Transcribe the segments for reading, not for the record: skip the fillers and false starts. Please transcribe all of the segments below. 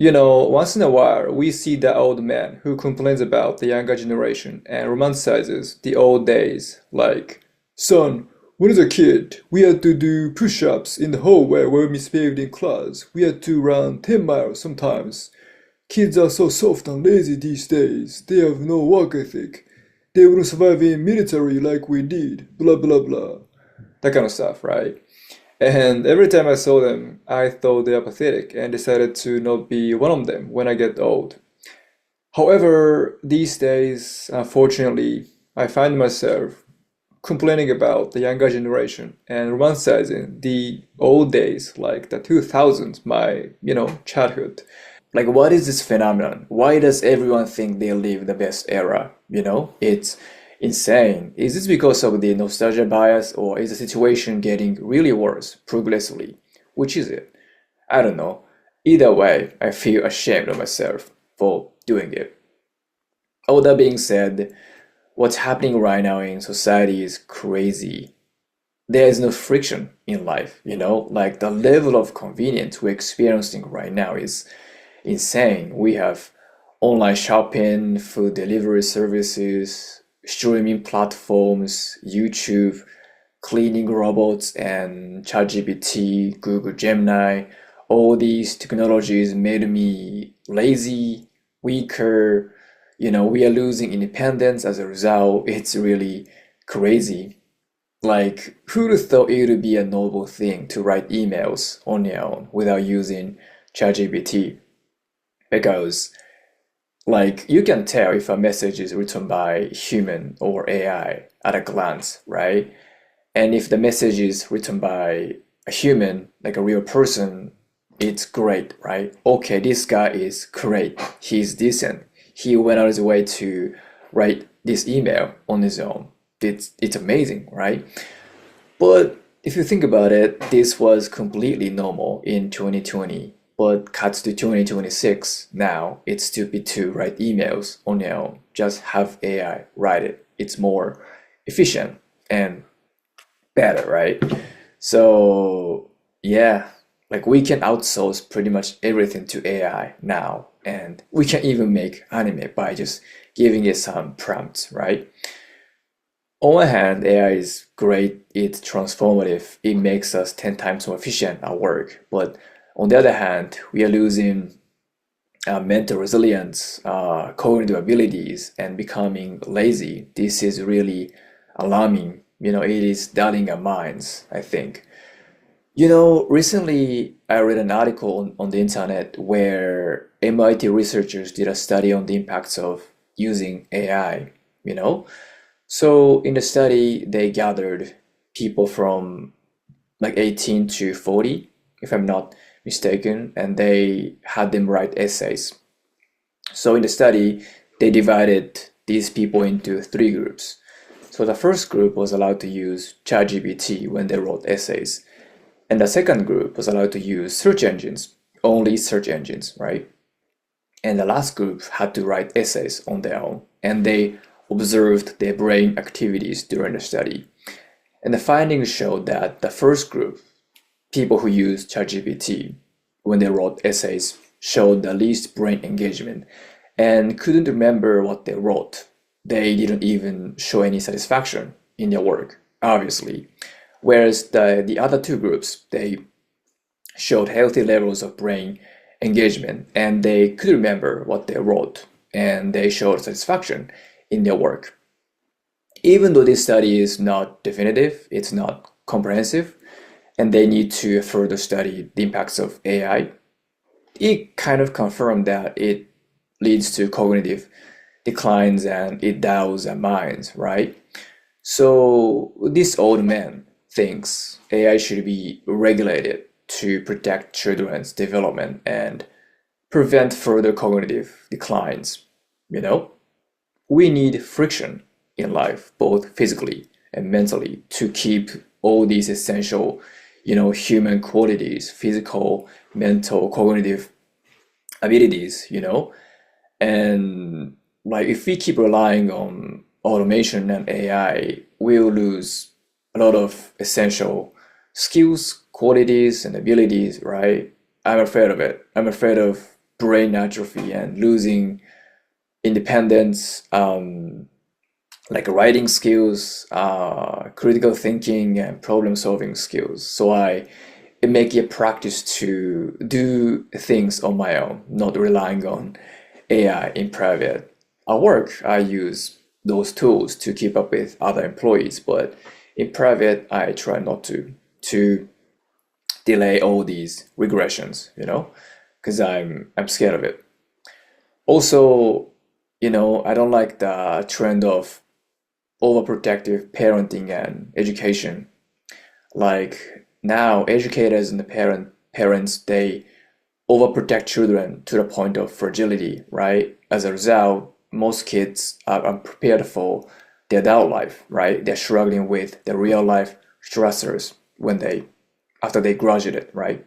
Once in a while, we see the old man who complains about the younger generation and romanticizes the old days, like, son, when I was a kid, we had to do push-ups in the hallway where we misbehaved in class. We had to run 10 miles sometimes. Kids are so soft and lazy these days. They have no work ethic. They wouldn't survive in military like we did. Blah blah blah. That kind of stuff, right? And every time I saw them, I thought they are pathetic and decided to not be one of them when I get old. However, these days, unfortunately, I find myself complaining about the younger generation and romanticizing the old days, like the 2000s, my childhood. Like, what is this phenomenon? Why does everyone think they live the best era? It's insane. Is this because of the nostalgia bias, or is the situation getting really worse progressively? Which is it? I don't know. Either way, I feel ashamed of myself for doing it. All that being said, what's happening right now in society is crazy. There is no friction in life. Like the level of convenience we're experiencing right now is insane. We have online shopping, food delivery services, streaming platforms, YouTube, cleaning robots, and ChatGPT, Google Gemini. All these technologies made me lazy, weaker. We are losing independence as a result. It's really crazy. Like, who'd have thought it would be a noble thing to write emails on your own without using ChatGPT? Because, like, you can tell if a message is written by human or AI at a glance, right? And if the message is written by a human, like a real person, it's great, right? Okay, this guy is great. He's decent. He went out of his way to write this email on his own. It's amazing, right? But if you think about it, this was completely normal in 2020. But cuts to 2026, now it's stupid to write emails on your own. Just have AI write it. It's more efficient and better, right? So yeah, like we can outsource pretty much everything to AI now, and we can even make anime by just giving it some prompts, right? On one hand, AI is great, it's transformative, it makes us 10 times more efficient at work. But on the other hand, we are losing mental resilience, cognitive abilities, and becoming lazy. This is really alarming. It is dulling our minds, I think. Recently I read an article on the internet where MIT researchers did a study on the impacts of using AI, you know? So in the study, they gathered people from like 18 to 40, if I'm not mistaken, and they had them write essays. So in the study, they divided these people into three groups. So the first group was allowed to use ChatGPT when they wrote essays. And the second group was allowed to use search engines, only search engines, right? And the last group had to write essays on their own. And they observed their brain activities during the study. And the findings showed that the first group, people who used ChatGPT when they wrote essays, showed the least brain engagement and couldn't remember what they wrote. They didn't even show any satisfaction in their work, obviously. Whereas the other two groups, they showed healthy levels of brain engagement and they could remember what they wrote and they showed satisfaction in their work. Even though this study is not definitive, it's not comprehensive, and they need to further study the impacts of AI, it kind of confirmed that it leads to cognitive declines and it dulls our minds, right? So this old man thinks AI should be regulated to protect children's development and prevent further cognitive declines. You know, we need friction in life, both physically and mentally, to keep all these essential, human qualities, physical, mental, cognitive abilities. And like if we keep relying on automation and AI, we'll lose a lot of essential skills, qualities, and abilities, right? I'm afraid of it. I'm afraid of brain atrophy and losing independence, like writing skills, critical thinking, and problem solving skills. So I make it a practice to do things on my own, not relying on AI in private. At work, I use those tools to keep up with other employees, but in private, I try not to delay all these regressions, because I'm scared of it. Also, I don't like the trend of overprotective parenting and education. Like now, educators and the parents, they overprotect children to the point of fragility, right? As a result, most kids are unprepared for the adult life, right? They're struggling with the real life stressors when they after they graduated, right?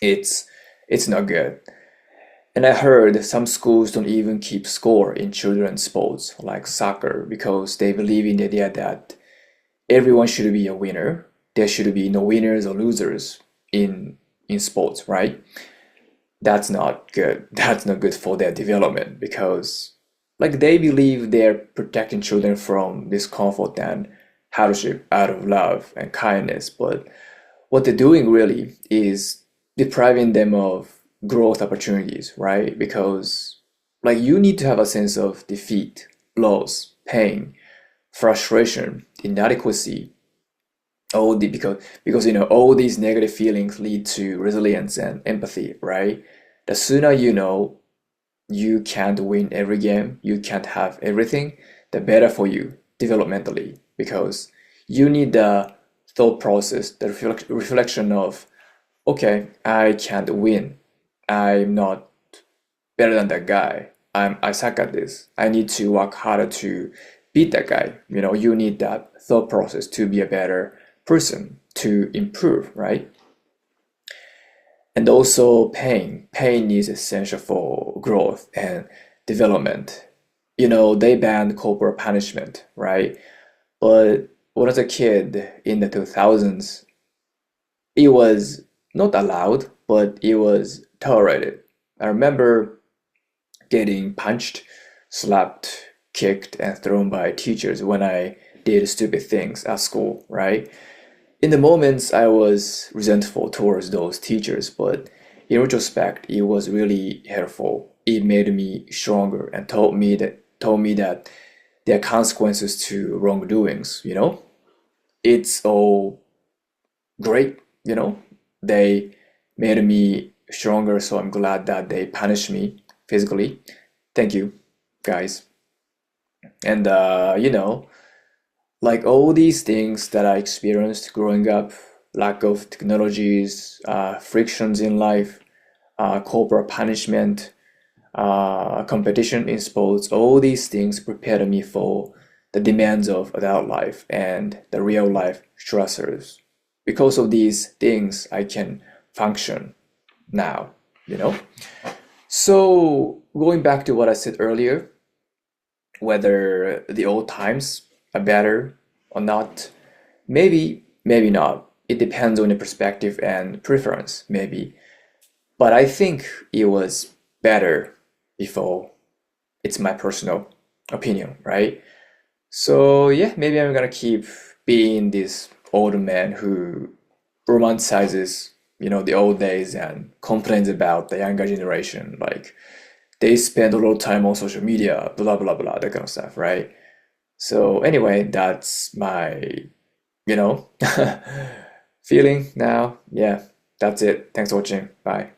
It's it's not good. And I heard some schools don't even keep score in children's sports like soccer because they believe in the idea that everyone should be a winner. There should be no winners or losers in sports, right? That's not good. That's not good for their development because like they believe they're protecting children from discomfort and hardship out of love and kindness, but what they're doing really is depriving them of growth opportunities, right? Because like you need to have a sense of defeat, loss, pain, frustration, inadequacy, all the because all these negative feelings lead to resilience and empathy, right? The sooner you know you can't win every game, you can't have everything, the better for you developmentally because you need the thought process, the reflection of, okay, I can't win. I'm not better than that guy. I suck at this. I need to work harder to beat that guy. You need that thought process to be a better person, to improve, right? And also pain. Pain is essential for growth and development. They banned corporal punishment, right? But when I was a kid in the 2000s, it was not allowed, but it was tolerated. I remember getting punched, slapped, kicked, and thrown by teachers when I did stupid things at school, right? In the moments, I was resentful towards those teachers, but in retrospect, it was really helpful. It made me stronger and told me that there are consequences to wrongdoings, It's all great, They made me stronger, so I'm glad that they punished me physically. Thank you, guys. And like all these things that I experienced growing up, lack of technologies, frictions in life, corporal punishment, competition in sports, all these things prepared me for the demands of adult life and the real life stressors. Because of these things, I can function now, you know? So, going back to what I said earlier, whether the old times are better or not, maybe not. It depends on your perspective and preference, maybe. But I think it was better before. It's my personal opinion, right? So yeah, maybe I'm gonna keep being this old man who romanticizes, the old days and complains about the younger generation. Like they spend a lot of time on social media, blah blah blah, that kind of stuff, right? So anyway, that's my, you know, feeling now. Yeah, that's it. Thanks for watching. Bye.